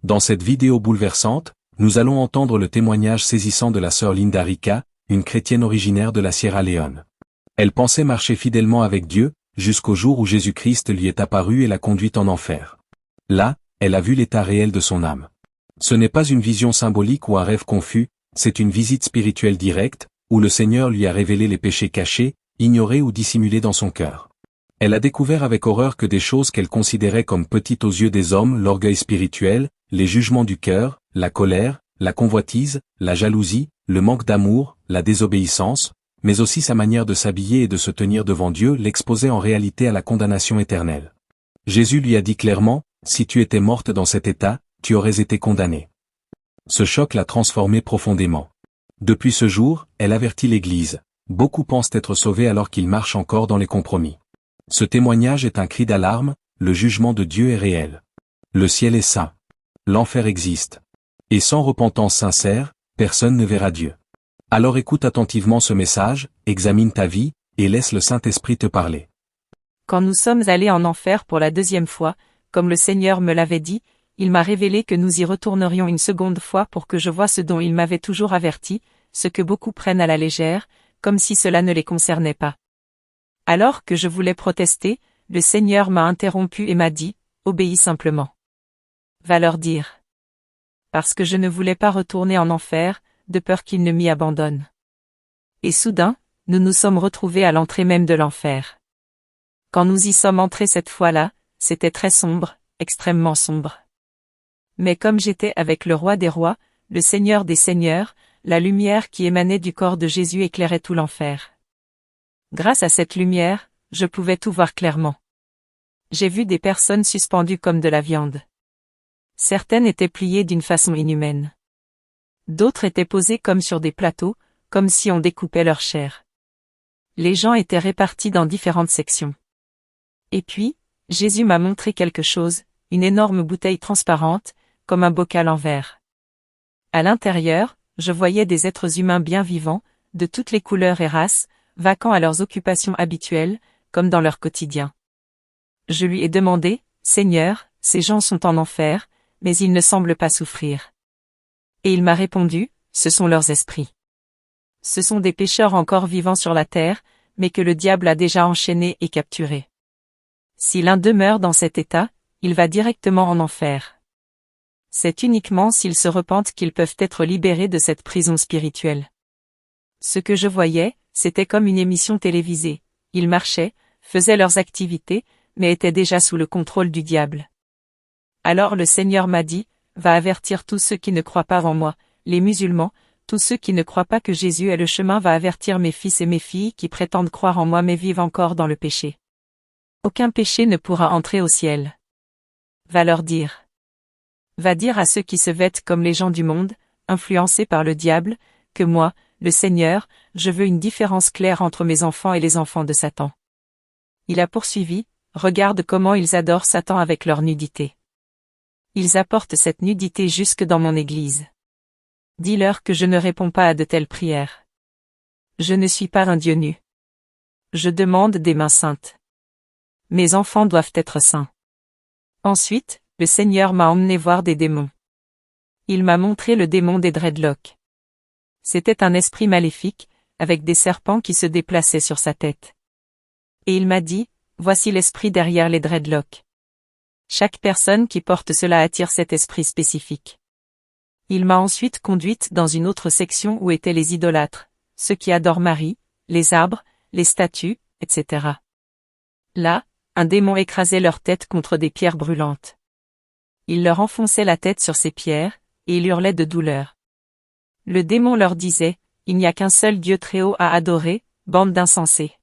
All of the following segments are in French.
Dans cette vidéo bouleversante, nous allons entendre le témoignage saisissant de la sœur Linda Rica, une chrétienne originaire de la Sierra Leone. Elle pensait marcher fidèlement avec Dieu, jusqu'au jour où Jésus-Christ lui est apparu et l'a conduite en enfer. Là, elle a vu l'état réel de son âme. Ce n'est pas une vision symbolique ou un rêve confus, c'est une visite spirituelle directe, où le Seigneur lui a révélé les péchés cachés, ignorés ou dissimulés dans son cœur. Elle a découvert avec horreur que des choses qu'elle considérait comme petites aux yeux des hommes, l'orgueil spirituel, les jugements du cœur, la colère, la convoitise, la jalousie, le manque d'amour, la désobéissance, mais aussi sa manière de s'habiller et de se tenir devant Dieu l'exposait en réalité à la condamnation éternelle. Jésus lui a dit clairement, « Si tu étais morte dans cet état, tu aurais été condamnée. » Ce choc l'a transformée profondément. Depuis ce jour, elle avertit l'Église. Beaucoup pensent être sauvés alors qu'ils marchent encore dans les compromis. Ce témoignage est un cri d'alarme, le jugement de Dieu est réel. Le ciel est saint. L'enfer existe. Et sans repentance sincère, personne ne verra Dieu. Alors écoute attentivement ce message, examine ta vie, et laisse le Saint-Esprit te parler. Quand nous sommes allés en enfer pour la deuxième fois, comme le Seigneur me l'avait dit, il m'a révélé que nous y retournerions une seconde fois pour que je voie ce dont il m'avait toujours averti, ce que beaucoup prennent à la légère, comme si cela ne les concernait pas. Alors que je voulais protester, le Seigneur m'a interrompu et m'a dit, « Obéis simplement. Va leur dire. » Parce que je ne voulais pas retourner en enfer, de peur qu'ils ne m'y abandonnent. Et soudain, nous nous sommes retrouvés à l'entrée même de l'enfer. Quand nous y sommes entrés cette fois-là, c'était très sombre, extrêmement sombre. Mais comme j'étais avec le Roi des Rois, le Seigneur des Seigneurs, la lumière qui émanait du corps de Jésus éclairait tout l'enfer. Grâce à cette lumière, je pouvais tout voir clairement. J'ai vu des personnes suspendues comme de la viande. Certaines étaient pliées d'une façon inhumaine. D'autres étaient posées comme sur des plateaux, comme si on découpait leur chair. Les gens étaient répartis dans différentes sections. Et puis, Jésus m'a montré quelque chose, une énorme bouteille transparente, comme un bocal en verre. À l'intérieur, je voyais des êtres humains bien vivants, de toutes les couleurs et races, vaquant à leurs occupations habituelles, comme dans leur quotidien. Je lui ai demandé, « Seigneur, ces gens sont en enfer, mais ils ne semblent pas souffrir. » Et il m'a répondu, « Ce sont leurs esprits. Ce sont des pécheurs encore vivants sur la terre, mais que le diable a déjà enchaînés et capturés. Si l'un demeure dans cet état, il va directement en enfer. C'est uniquement s'ils se repentent qu'ils peuvent être libérés de cette prison spirituelle. » Ce que je voyais, c'était comme une émission télévisée. Ils marchaient, faisaient leurs activités, mais étaient déjà sous le contrôle du diable. Alors le Seigneur m'a dit, « Va avertir tous ceux qui ne croient pas en moi, les musulmans, tous ceux qui ne croient pas que Jésus est le chemin, va avertir mes fils et mes filles qui prétendent croire en moi mais vivent encore dans le péché. Aucun péché ne pourra entrer au ciel. Va leur dire. Va dire à ceux qui se vêtent comme les gens du monde, influencés par le diable, que moi, le Seigneur, je veux une différence claire entre mes enfants et les enfants de Satan. » Il a poursuivi, « Regarde comment ils adorent Satan avec leur nudité. Ils apportent cette nudité jusque dans mon église. Dis-leur que je ne réponds pas à de telles prières. Je ne suis pas un Dieu nu. Je demande des mains saintes. Mes enfants doivent être saints. » Ensuite, le Seigneur m'a emmené voir des démons. Il m'a montré le démon des dreadlocks. C'était un esprit maléfique, avec des serpents qui se déplaçaient sur sa tête. Et il m'a dit, « Voici l'esprit derrière les dreadlocks. Chaque personne qui porte cela attire cet esprit spécifique. » Il m'a ensuite conduite dans une autre section où étaient les idolâtres, ceux qui adorent Marie, les arbres, les statues, etc. Là, un démon écrasait leur tête contre des pierres brûlantes. Il leur enfonçait la tête sur ces pierres, et il hurlait de douleur. Le démon leur disait, « Il n'y a qu'un seul Dieu très haut à adorer, bande d'insensés. »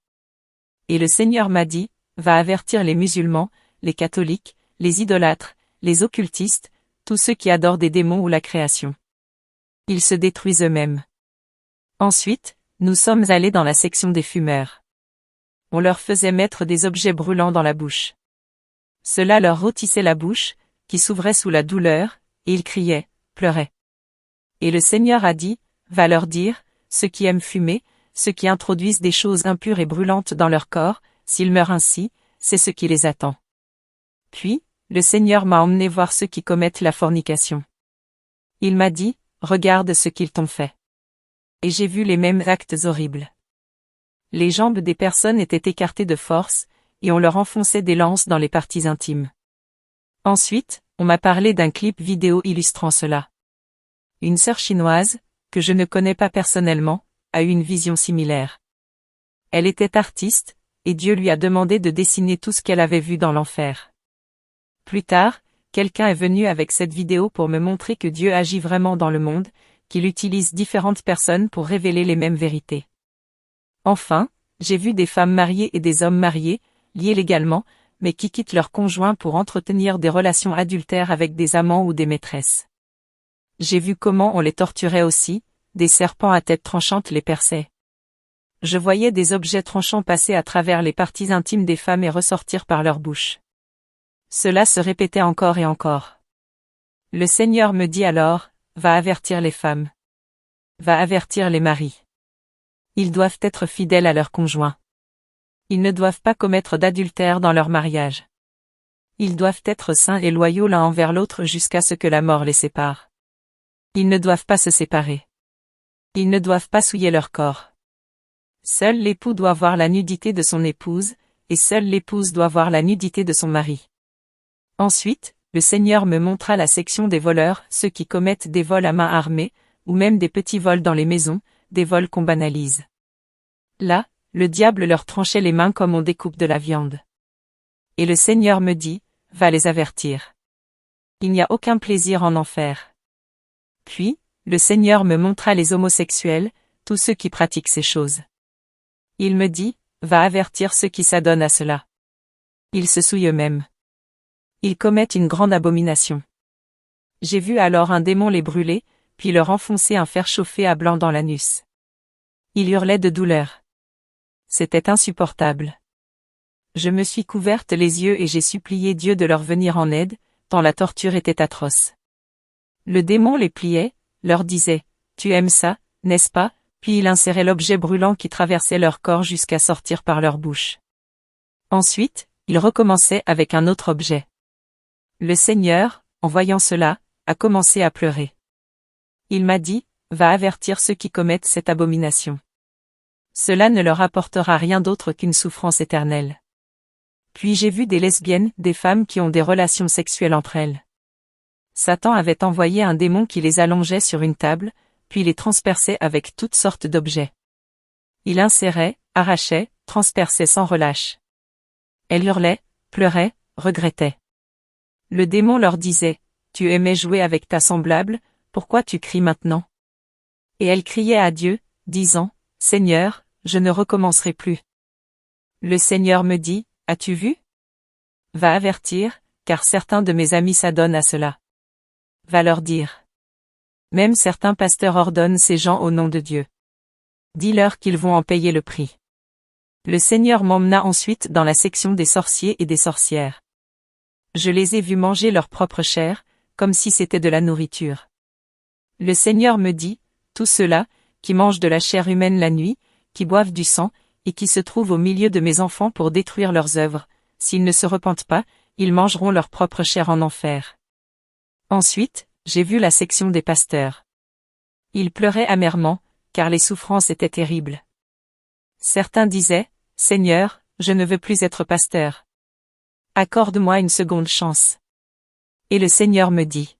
Et le Seigneur m'a dit, « Va avertir les musulmans, les catholiques, les idolâtres, les occultistes, tous ceux qui adorent des démons ou la création. Ils se détruisent eux-mêmes. » Ensuite, nous sommes allés dans la section des fumeurs. On leur faisait mettre des objets brûlants dans la bouche. Cela leur rôtissait la bouche, qui s'ouvrait sous la douleur, et ils criaient, pleuraient. Et le Seigneur a dit, « Va leur dire, ceux qui aiment fumer, ceux qui introduisent des choses impures et brûlantes dans leur corps, s'ils meurent ainsi, c'est ce qui les attend. » Puis, le Seigneur m'a emmené voir ceux qui commettent la fornication. Il m'a dit, regarde ce qu'ils t'ont fait. Et j'ai vu les mêmes actes horribles. Les jambes des personnes étaient écartées de force, et on leur enfonçait des lances dans les parties intimes. Ensuite, on m'a parlé d'un clip vidéo illustrant cela. Une sœur chinoise, que je ne connais pas personnellement, a eu une vision similaire. Elle était artiste, et Dieu lui a demandé de dessiner tout ce qu'elle avait vu dans l'enfer. Plus tard, quelqu'un est venu avec cette vidéo pour me montrer que Dieu agit vraiment dans le monde, qu'il utilise différentes personnes pour révéler les mêmes vérités. Enfin, j'ai vu des femmes mariées et des hommes mariés, liés légalement, mais qui quittent leur conjoint pour entretenir des relations adultères avec des amants ou des maîtresses. J'ai vu comment on les torturait aussi, des serpents à tête tranchante les perçaient. Je voyais des objets tranchants passer à travers les parties intimes des femmes et ressortir par leur bouche. Cela se répétait encore et encore. Le Seigneur me dit alors, va avertir les femmes. Va avertir les maris. Ils doivent être fidèles à leurs conjoints. Ils ne doivent pas commettre d'adultère dans leur mariage. Ils doivent être saints et loyaux l'un envers l'autre jusqu'à ce que la mort les sépare. Ils ne doivent pas se séparer. Ils ne doivent pas souiller leur corps. Seul l'époux doit voir la nudité de son épouse, et seule l'épouse doit voir la nudité de son mari. Ensuite, le Seigneur me montra la section des voleurs, ceux qui commettent des vols à main armée, ou même des petits vols dans les maisons, des vols qu'on banalise. Là, le diable leur tranchait les mains comme on découpe de la viande. Et le Seigneur me dit, va les avertir. Il n'y a aucun plaisir en enfer. Puis, le Seigneur me montra les homosexuels, tous ceux qui pratiquent ces choses. Il me dit, va avertir ceux qui s'adonnent à cela. Ils se souillent eux-mêmes. Ils commettent une grande abomination. J'ai vu alors un démon les brûler, puis leur enfoncer un fer chauffé à blanc dans l'anus. Ils hurlaient de douleur. C'était insupportable. Je me suis couverte les yeux et j'ai supplié Dieu de leur venir en aide, tant la torture était atroce. Le démon les pliait, leur disait, tu aimes ça, n'est-ce pas, puis il insérait l'objet brûlant qui traversait leur corps jusqu'à sortir par leur bouche. Ensuite, il recommençait avec un autre objet. Le Seigneur, en voyant cela, a commencé à pleurer. Il m'a dit, va avertir ceux qui commettent cette abomination. Cela ne leur apportera rien d'autre qu'une souffrance éternelle. Puis j'ai vu des lesbiennes, des femmes qui ont des relations sexuelles entre elles. Satan avait envoyé un démon qui les allongeait sur une table, puis les transperçait avec toutes sortes d'objets. Il insérait, arrachait, transperçait sans relâche. Elles hurlaient, pleuraient, regrettaient. Le démon leur disait, tu aimais jouer avec ta semblable, pourquoi tu cries maintenant? Et elles criaient à Dieu, disant, Seigneur, je ne recommencerai plus. Le Seigneur me dit, as-tu vu? Va avertir, car certains de mes amis s'adonnent à cela. Va leur dire. Même certains pasteurs ordonnent ces gens au nom de Dieu. Dis-leur qu'ils vont en payer le prix. Le Seigneur m'emmena ensuite dans la section des sorciers et des sorcières. Je les ai vus manger leur propre chair, comme si c'était de la nourriture. Le Seigneur me dit, tous ceux-là, qui mangent de la chair humaine la nuit, qui boivent du sang, et qui se trouvent au milieu de mes enfants pour détruire leurs œuvres, s'ils ne se repentent pas, ils mangeront leur propre chair en enfer. Ensuite, j'ai vu la section des pasteurs. Ils pleuraient amèrement, car les souffrances étaient terribles. Certains disaient, Seigneur, je ne veux plus être pasteur. Accorde-moi une seconde chance. Et le Seigneur me dit.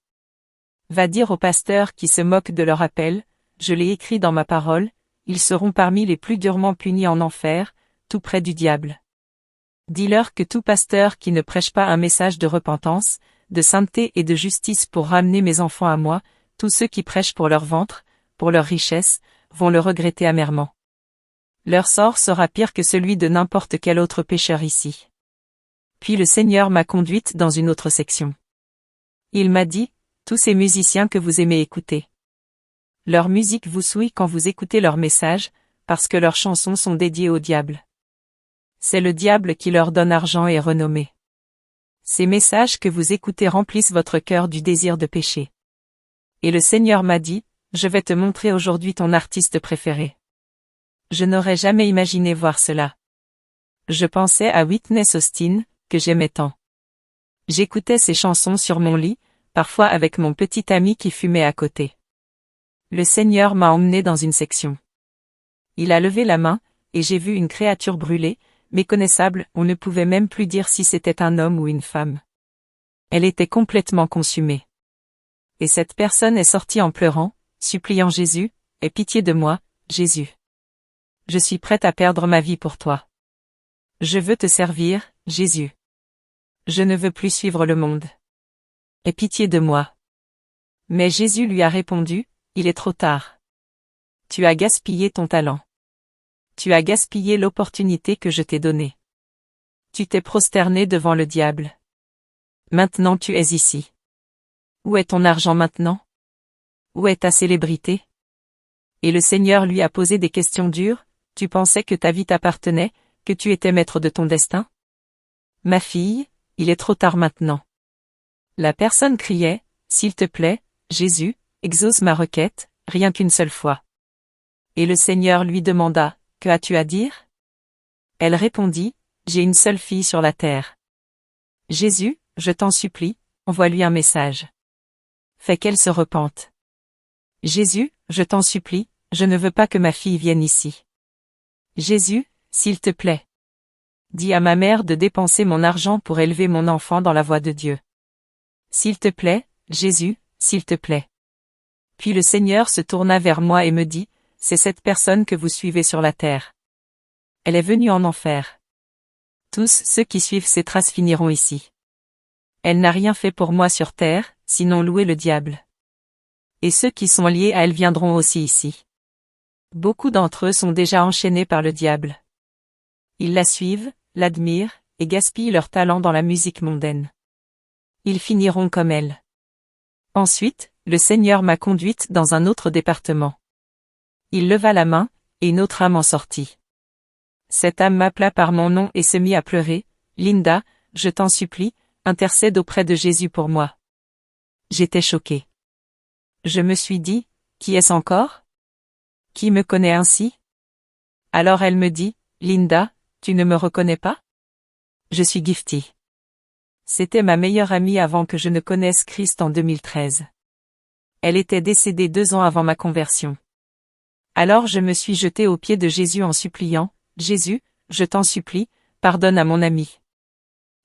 Va dire aux pasteurs qui se moquent de leur appel, je l'ai écrit dans ma parole, ils seront parmi les plus durement punis en enfer, tout près du diable. Dis-leur que tout pasteur qui ne prêche pas un message de repentance, de sainteté et de justice pour ramener mes enfants à moi, tous ceux qui prêchent pour leur ventre, pour leur richesse, vont le regretter amèrement. Leur sort sera pire que celui de n'importe quel autre pécheur ici. Puis le Seigneur m'a conduite dans une autre section. Il m'a dit, tous ces musiciens que vous aimez écouter. Leur musique vous souille quand vous écoutez leurs messages, parce que leurs chansons sont dédiées au diable. C'est le diable qui leur donne argent et renommée. Ces messages que vous écoutez remplissent votre cœur du désir de pécher. Et le Seigneur m'a dit, je vais te montrer aujourd'hui ton artiste préféré. Je n'aurais jamais imaginé voir cela. Je pensais à Whitney Austin, que j'aimais tant. J'écoutais ces chansons sur mon lit, parfois avec mon petit ami qui fumait à côté. Le Seigneur m'a emmené dans une section. Il a levé la main, et j'ai vu une créature brûlée, méconnaissable, on ne pouvait même plus dire si c'était un homme ou une femme. Elle était complètement consumée. Et cette personne est sortie en pleurant, suppliant Jésus, « Aie pitié de moi, Jésus. Je suis prête à perdre ma vie pour toi. Je veux te servir, Jésus. Je ne veux plus suivre le monde. Aie pitié de moi. » Mais Jésus lui a répondu, « Il est trop tard. Tu as gaspillé ton talent. Tu as gaspillé l'opportunité que je t'ai donnée. Tu t'es prosterné devant le diable. Maintenant tu es ici. Où est ton argent maintenant? Où est ta célébrité? » Et le Seigneur lui a posé des questions dures, « Tu pensais que ta vie t'appartenait, que tu étais maître de ton destin? Ma fille, il est trop tard maintenant. » La personne criait, « S'il te plaît, Jésus, exauce ma requête, rien qu'une seule fois. » Et le Seigneur lui demanda, « Que as-tu à dire? » Elle répondit, « J'ai une seule fille sur la terre. Jésus, je t'en supplie, envoie-lui un message. Fais qu'elle se repente. Jésus, je t'en supplie, je ne veux pas que ma fille vienne ici. Jésus, s'il te plaît. Dis à ma mère de dépenser mon argent pour élever mon enfant dans la voie de Dieu. S'il te plaît, Jésus, s'il te plaît. » Puis le Seigneur se tourna vers moi et me dit, « C'est cette personne que vous suivez sur la terre. Elle est venue en enfer. Tous ceux qui suivent ses traces finiront ici. Elle n'a rien fait pour moi sur terre, sinon louer le diable. Et ceux qui sont liés à elle viendront aussi ici. Beaucoup d'entre eux sont déjà enchaînés par le diable. Ils la suivent, l'admirent, et gaspillent leur talent dans la musique mondaine. Ils finiront comme elle. » Ensuite, le Seigneur m'a conduite dans un autre département. Il leva la main, et une autre âme en sortit. Cette âme m'appela par mon nom et se mit à pleurer, « Linda, je t'en supplie, intercède auprès de Jésus pour moi. » J'étais choquée. Je me suis dit, « Qui est-ce encore? Qui me connaît ainsi? » Alors elle me dit, « Linda, tu ne me reconnais pas? Je suis Gifty. » C'était ma meilleure amie avant que je ne connaisse Christ en 2013. Elle était décédée 2 ans avant ma conversion. Alors je me suis jetée aux pieds de Jésus en suppliant, « Jésus, je t'en supplie, pardonne à mon amie.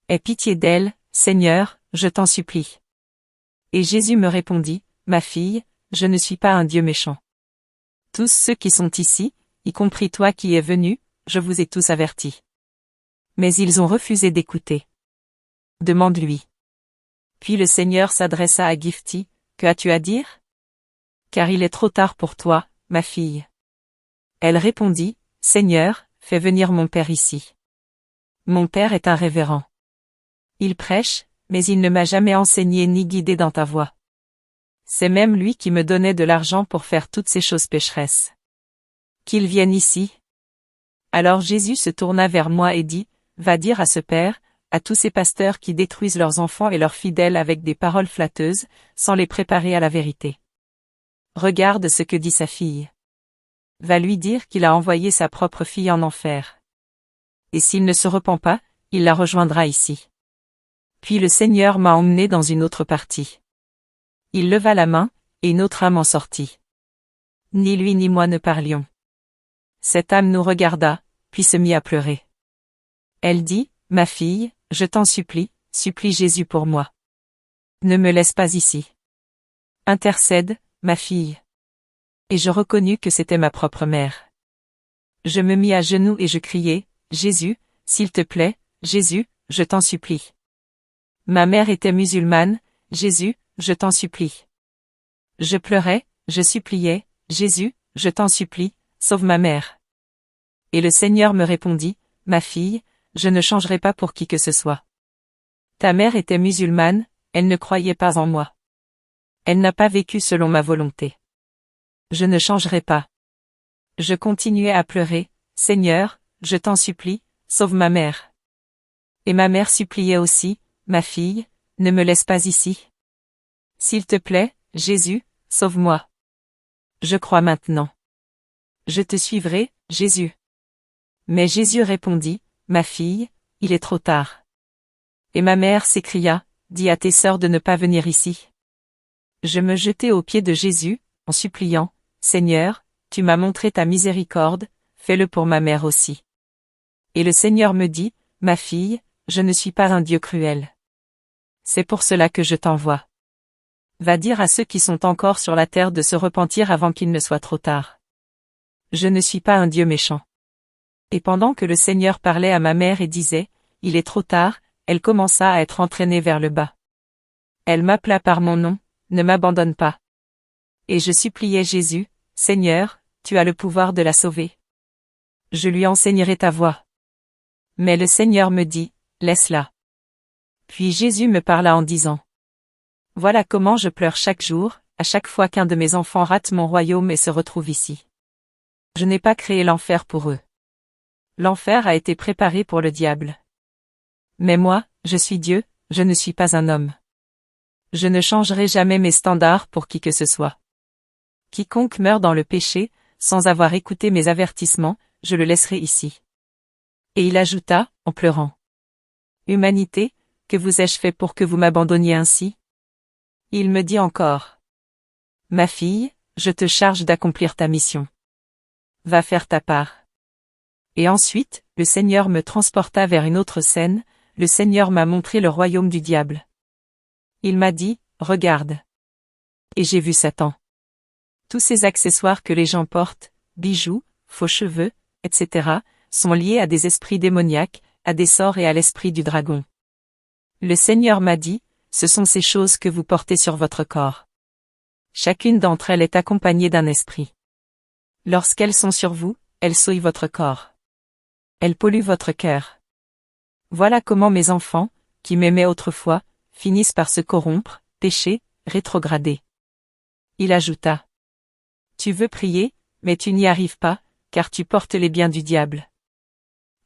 Aie pitié d'elle, Seigneur, je t'en supplie. » Et Jésus me répondit, « Ma fille, je ne suis pas un Dieu méchant. Tous ceux qui sont ici, y compris toi qui es venu, je vous ai tous avertis. Mais ils ont refusé d'écouter. Demande-lui. » Puis le Seigneur s'adressa à Gifty, « Que as-tu à dire? Car il est trop tard pour toi, ma fille. » Elle répondit, « Seigneur, fais venir mon père ici. Mon père est un révérend. Il prêche, mais il ne m'a jamais enseigné ni guidé dans ta voie. C'est même lui qui me donnait de l'argent pour faire toutes ces choses pécheresses. Qu'il vienne ici. » Alors Jésus se tourna vers moi et dit, « Va dire à ce père, à tous ces pasteurs qui détruisent leurs enfants et leurs fidèles avec des paroles flatteuses, sans les préparer à la vérité. Regarde ce que dit sa fille. Va lui dire qu'il a envoyé sa propre fille en enfer. Et s'il ne se repent pas, il la rejoindra ici. » Puis le Seigneur m'a emmené dans une autre partie. Il leva la main, et une autre âme en sortit. Ni lui ni moi ne parlions. Cette âme nous regarda, puis se mit à pleurer. Elle dit, « Ma fille, je t'en supplie, supplie Jésus pour moi. Ne me laisse pas ici. Intercède, ma fille. » Et je reconnus que c'était ma propre mère. Je me mis à genoux et je criai, « Jésus, s'il te plaît, Jésus, je t'en supplie. » Ma mère était musulmane, « Jésus, je t'en supplie. » Je pleurais, je suppliais, « Jésus, je t'en supplie, sauve ma mère. » Et le Seigneur me répondit, « Ma fille, je ne changerai pas pour qui que ce soit. Ta mère était musulmane, elle ne croyait pas en moi. Elle n'a pas vécu selon ma volonté. Je ne changerai pas. » Je continuais à pleurer, « Seigneur, je t'en supplie, sauve ma mère. » Et ma mère suppliait aussi, « Ma fille, ne me laisse pas ici. S'il te plaît, Jésus, sauve-moi. Je crois maintenant. Je te suivrai, Jésus. » Mais Jésus répondit, « Ma fille, il est trop tard. » Et ma mère s'écria, dis à tes sœurs de ne pas venir ici. Je me jetai aux pieds de Jésus, en suppliant, Seigneur, tu m'as montré ta miséricorde, fais-le pour ma mère aussi. Et le Seigneur me dit, ma fille, je ne suis pas un Dieu cruel. C'est pour cela que je t'envoie. Va dire à ceux qui sont encore sur la terre de se repentir avant qu'il ne soit trop tard. Je ne suis pas un Dieu méchant. Et pendant que le Seigneur parlait à ma mère et disait, il est trop tard, elle commença à être entraînée vers le bas. Elle m'appela par mon nom, ne m'abandonne pas. Et je suppliais Jésus, Seigneur, tu as le pouvoir de la sauver. Je lui enseignerai ta voie. Mais le Seigneur me dit, laisse-la. Puis Jésus me parla en disant, voilà comment je pleure chaque jour, à chaque fois qu'un de mes enfants rate mon royaume et se retrouve ici. Je n'ai pas créé l'enfer pour eux. L'enfer a été préparé pour le diable. Mais moi, je suis Dieu, je ne suis pas un homme. Je ne changerai jamais mes standards pour qui que ce soit. Quiconque meurt dans le péché, sans avoir écouté mes avertissements, je le laisserai ici. Et il ajouta, en pleurant. Humanité, que vous ai-je fait pour que vous m'abandonniez ainsi? Il me dit encore. Ma fille, je te charge d'accomplir ta mission. Va faire ta part. Et ensuite, le Seigneur me transporta vers une autre scène, le Seigneur m'a montré le royaume du diable. Il m'a dit, regarde. Et j'ai vu Satan. Tous ces accessoires que les gens portent, bijoux, faux cheveux, etc., sont liés à des esprits démoniaques, à des sorts et à l'esprit du dragon. Le Seigneur m'a dit, ce sont ces choses que vous portez sur votre corps. Chacune d'entre elles est accompagnée d'un esprit. Lorsqu'elles sont sur vous, elles souillent votre corps. Elles polluent votre cœur. Voilà comment mes enfants, qui m'aimaient autrefois, finissent par se corrompre, pécher, rétrograder. Il ajouta. Tu veux prier, mais tu n'y arrives pas, car tu portes les biens du diable.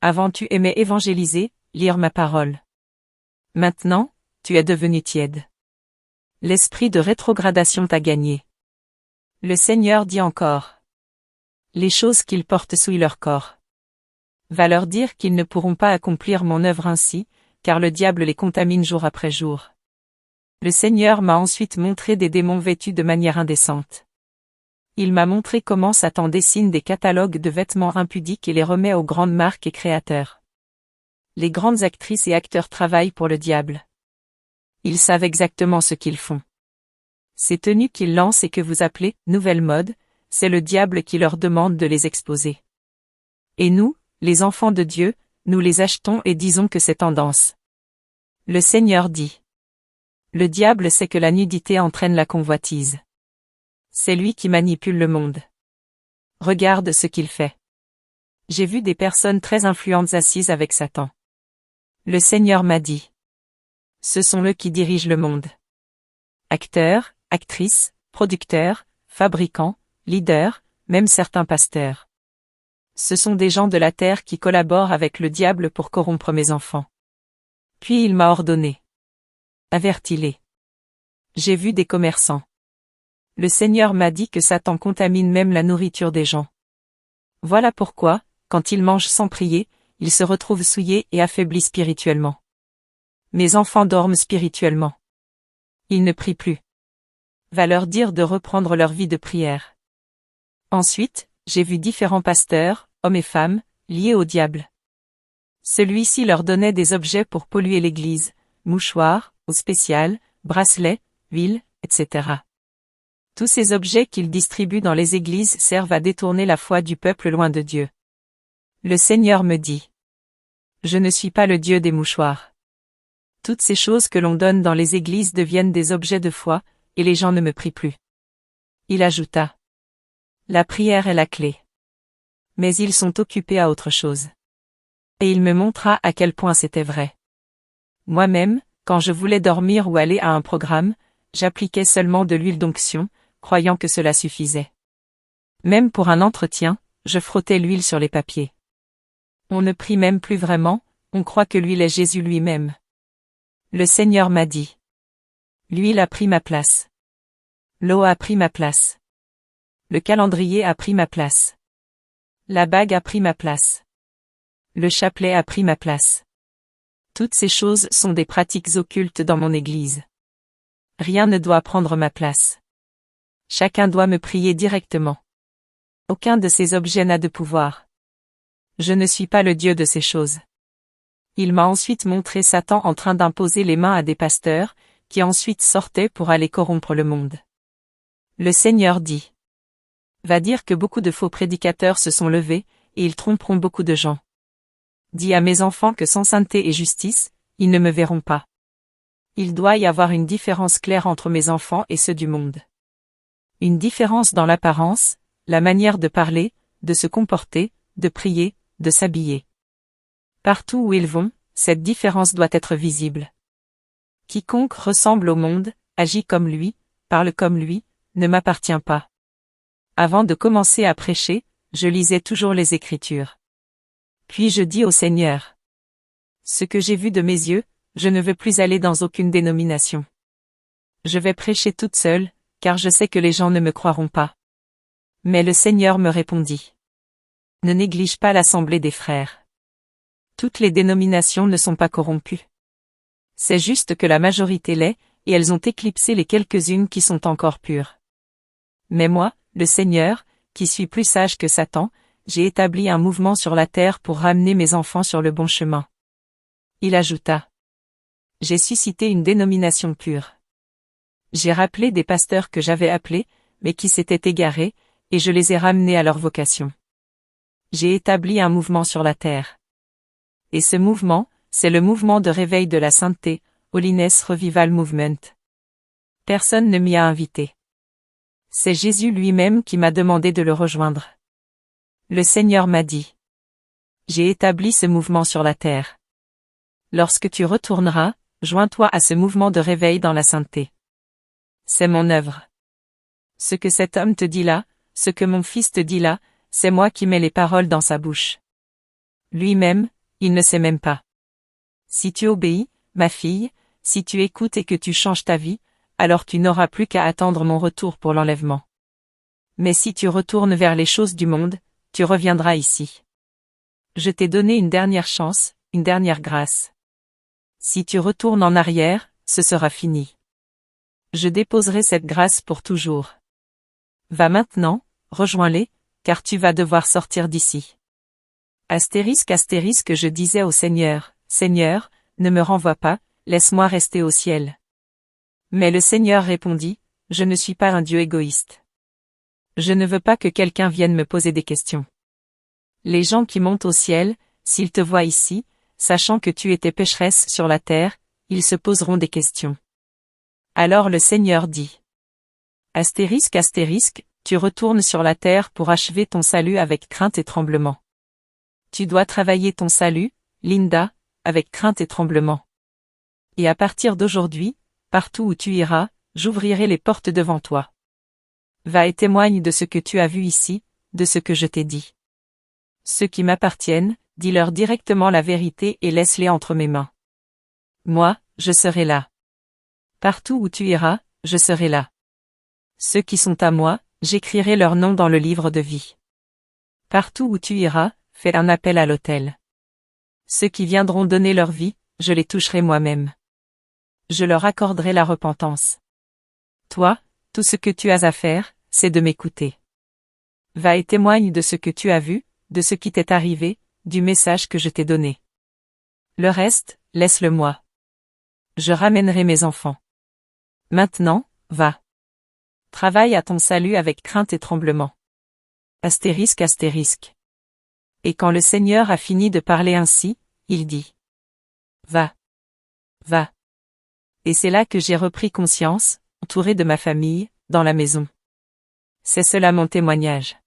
Avant tu aimais évangéliser, lire ma parole. Maintenant, tu es devenu tiède. L'esprit de rétrogradation t'a gagné. Le Seigneur dit encore. Les choses qu'ils portent souillent leur corps. Va leur dire qu'ils ne pourront pas accomplir mon œuvre ainsi, car le diable les contamine jour après jour. Le Seigneur m'a ensuite montré des démons vêtus de manière indécente. Il m'a montré comment Satan dessine des catalogues de vêtements impudiques et les remet aux grandes marques et créateurs. Les grandes actrices et acteurs travaillent pour le diable. Ils savent exactement ce qu'ils font. Ces tenues qu'ils lancent et que vous appelez « nouvelle mode », c'est le diable qui leur demande de les exposer. Et nous, les enfants de Dieu, nous les achetons et disons que c'est tendance. Le Seigneur dit. Le diable sait que la nudité entraîne la convoitise. C'est lui qui manipule le monde. Regarde ce qu'il fait. J'ai vu des personnes très influentes assises avec Satan. Le Seigneur m'a dit. Ce sont eux qui dirigent le monde. Acteurs, actrices, producteurs, fabricants, leaders, même certains pasteurs. Ce sont des gens de la terre qui collaborent avec le diable pour corrompre mes enfants. Puis il m'a ordonné. Avertis-les. J'ai vu des commerçants. Le Seigneur m'a dit que Satan contamine même la nourriture des gens. Voilà pourquoi, quand ils mangent sans prier, ils se retrouvent souillés et affaiblis spirituellement. Mes enfants dorment spirituellement. Ils ne prient plus. Va leur dire de reprendre leur vie de prière. Ensuite, j'ai vu différents pasteurs, hommes et femmes, liés au diable. Celui-ci leur donnait des objets pour polluer l'église, mouchoirs, eau spéciale, bracelets, huile, etc. Tous ces objets qu'ils distribuent dans les églises servent à détourner la foi du peuple loin de Dieu. Le Seigneur me dit. Je ne suis pas le Dieu des mouchoirs. Toutes ces choses que l'on donne dans les églises deviennent des objets de foi, et les gens ne me prient plus. Il ajouta. La prière est la clé. Mais ils sont occupés à autre chose. Et il me montra à quel point c'était vrai. Moi-même, quand je voulais dormir ou aller à un programme, j'appliquais seulement de l'huile d'onction, croyant que cela suffisait. Même pour un entretien, je frottais l'huile sur les papiers. On ne prie même plus vraiment, on croit que l'huile est Jésus lui-même. Le Seigneur m'a dit. L'huile a pris ma place. L'eau a pris ma place. Le calendrier a pris ma place. La bague a pris ma place. Le chapelet a pris ma place. Toutes ces choses sont des pratiques occultes dans mon Église. Rien ne doit prendre ma place. Chacun doit me prier directement. Aucun de ces objets n'a de pouvoir. Je ne suis pas le Dieu de ces choses. Il m'a ensuite montré Satan en train d'imposer les mains à des pasteurs, qui ensuite sortaient pour aller corrompre le monde. Le Seigneur dit: Va dire que beaucoup de faux prédicateurs se sont levés, et ils tromperont beaucoup de gens. Dis à mes enfants que sans sainteté et justice, ils ne me verront pas. Il doit y avoir une différence claire entre mes enfants et ceux du monde. Une différence dans l'apparence, la manière de parler, de se comporter, de prier, de s'habiller. Partout où ils vont, cette différence doit être visible. Quiconque ressemble au monde, agit comme lui, parle comme lui, ne m'appartient pas. Avant de commencer à prêcher, je lisais toujours les Écritures. Puis je dis au Seigneur: ce que j'ai vu de mes yeux, je ne veux plus aller dans aucune dénomination. Je vais prêcher toute seule, car je sais que les gens ne me croiront pas. Mais le Seigneur me répondit: ne néglige pas l'assemblée des frères. Toutes les dénominations ne sont pas corrompues. C'est juste que la majorité l'est, et elles ont éclipsé les quelques-unes qui sont encore pures. Mais moi, le Seigneur, qui suis plus sage que Satan, j'ai établi un mouvement sur la terre pour ramener mes enfants sur le bon chemin. Il ajouta: j'ai suscité une dénomination pure. J'ai rappelé des pasteurs que j'avais appelés, mais qui s'étaient égarés, et je les ai ramenés à leur vocation. J'ai établi un mouvement sur la terre. Et ce mouvement, c'est le mouvement de réveil de la sainteté, Holiness Revival Movement. Personne ne m'y a invité. C'est Jésus lui-même qui m'a demandé de le rejoindre. Le Seigneur m'a dit: j'ai établi ce mouvement sur la terre. Lorsque tu retourneras, joins-toi à ce mouvement de réveil dans la sainteté. C'est mon œuvre. Ce que cet homme te dit là, ce que mon fils te dit là, c'est moi qui mets les paroles dans sa bouche. Lui-même, il ne sait même pas. Si tu obéis, ma fille, si tu écoutes et que tu changes ta vie, alors tu n'auras plus qu'à attendre mon retour pour l'enlèvement. Mais si tu retournes vers les choses du monde, tu reviendras ici. Je t'ai donné une dernière chance, une dernière grâce. Si tu retournes en arrière, ce sera fini. Je déposerai cette grâce pour toujours. Va maintenant, rejoins-les, car tu vas devoir sortir d'ici. Astérisque astérisque, je disais au Seigneur: Seigneur, ne me renvoie pas, laisse-moi rester au ciel. Mais le Seigneur répondit: je ne suis pas un Dieu égoïste. Je ne veux pas que quelqu'un vienne me poser des questions. Les gens qui montent au ciel, s'ils te voient ici, sachant que tu étais pécheresse sur la terre, ils se poseront des questions. Alors le Seigneur dit: astérisque astérisque, tu retournes sur la terre pour achever ton salut avec crainte et tremblement. Tu dois travailler ton salut, Linda, avec crainte et tremblement. Et à partir d'aujourd'hui, partout où tu iras, j'ouvrirai les portes devant toi. Va et témoigne de ce que tu as vu ici, de ce que je t'ai dit. Ceux qui m'appartiennent, dis-leur directement la vérité et laisse-les entre mes mains. Moi, je serai là. Partout où tu iras, je serai là. Ceux qui sont à moi, j'écrirai leur nom dans le livre de vie. Partout où tu iras, fais un appel à l'autel. Ceux qui viendront donner leur vie, je les toucherai moi-même. Je leur accorderai la repentance. Toi, tout ce que tu as à faire, c'est de m'écouter. Va et témoigne de ce que tu as vu, de ce qui t'est arrivé, du message que je t'ai donné. Le reste, laisse-le moi. Je ramènerai mes enfants. Maintenant, va. Travaille à ton salut avec crainte et tremblement. Astérisque astérisque. Et quand le Seigneur a fini de parler ainsi, il dit: va. Va. Et c'est là que j'ai repris conscience, entouré de ma famille, dans la maison. C'est cela mon témoignage.